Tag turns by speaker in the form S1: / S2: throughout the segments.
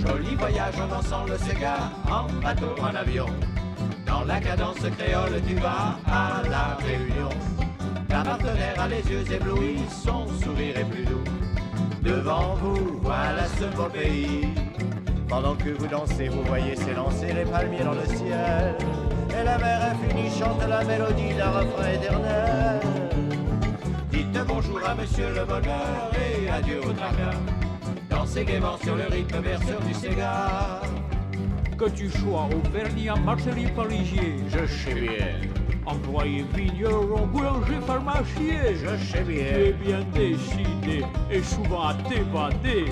S1: Joli voyage en dansant le Sega, en bateau, en avion. Dans la cadence créole, tu vas à la Réunion. Ta partenaire a les yeux éblouis, son sourire est plus doux. Devant vous, voilà ce beau pays. Pendant que vous dansez, vous voyez s'élancer les palmiers dans le ciel. Et la mer infinie chante la mélodie d'un refrain éternel. Dites bonjour à monsieur le bonheur et adieu au tracas. Dansez gaiement sur le rythme berceur du Sega.
S2: Que tu sois auvergnat, marseillais, parisien,
S1: Je sais bien,
S2: employé vigneron, boulanger, pharmacien,
S1: je sais
S2: tu es
S1: bien.
S2: bien décidé et souvent à t'évader.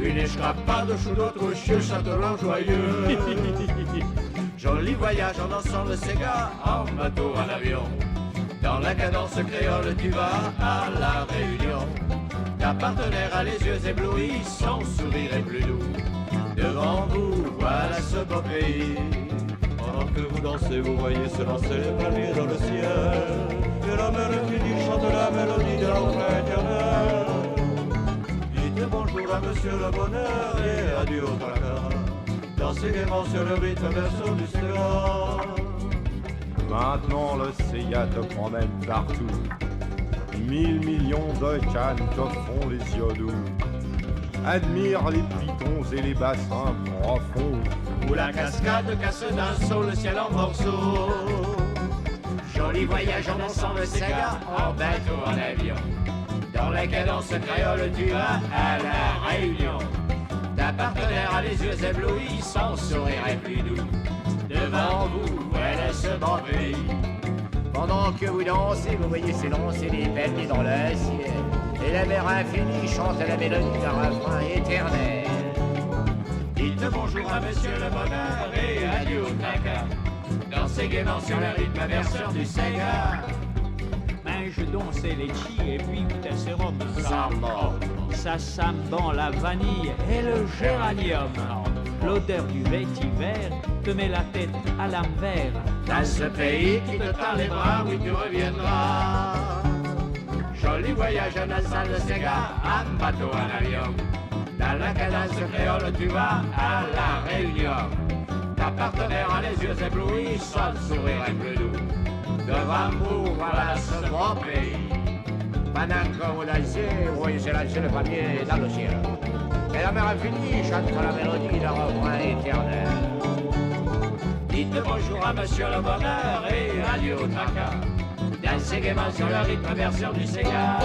S1: Une escapade sous d'autres cieux, ça te rend joyeux. Joli voyage en dansant le Sega, en bateau, en avion. Dans la cadence créole, tu vas à la Réunion. Ta partenaire a les yeux éblouis, son sourire est plus doux. Devant vous, voilà ce beau pays. Pendant que vous dansez, vous voyez se lancer les palmiers dans le ciel. Et la mer infinie chante la mélodie de l'enfant éternel. Dites bonjour à monsieur le bonheur et adieu au tracas. Dansez gaiement sur le rythme berceau du Sega.
S3: Maintenant le Sega te promène partout. 1000 millions de cannes te font les yeux doux. Admire les pitons et les bassins profonds.
S1: Où la cascade casse d'un saut le ciel en morceaux. Joli voyage en dansant le Sega, en bateau, en avion. Dans la cadence créole, tu vas à la Réunion. Ta partenaire a les yeux éblouis, son sourire est plus doux. Devant vous, voilà ce beau pays. Pendant que vous dansez, vous voyez s'élancer les palmiers dans le ciel. Et la mer infinie chante la mélodie d'un refrain éternel. Dites bonjour à monsieur le bonheur et adieu au tracas. Dansez gaiement sur le rythme berceur du Sega.
S2: Mais je dansais les chi et puis putain c'est rhum.
S1: Sans mort.
S2: Ça sent bon la vanille et le géranium. L'odeur du vétiver te met la tête à l'envers.
S1: Dans ce pays qui te tend les bras, oui tu reviendras. Joli voyage en dansant le Sega, en bateau, en avion. Dans la cadence créole, tu vas à la Réunion. Ta partenaire a les yeux éblouis, son sourire est plus doux. Devant vous, voilà ce beau pays. Pendant que vous dansez, vous voyez s'élancer le palmier dans le ciel. Et la mer infinie chante la mélodie d'un refrain éternel. Dites bonjour à monsieur le bonheur et adieu au tracas. Dansez gaiement sur le rythme berceur du Sega.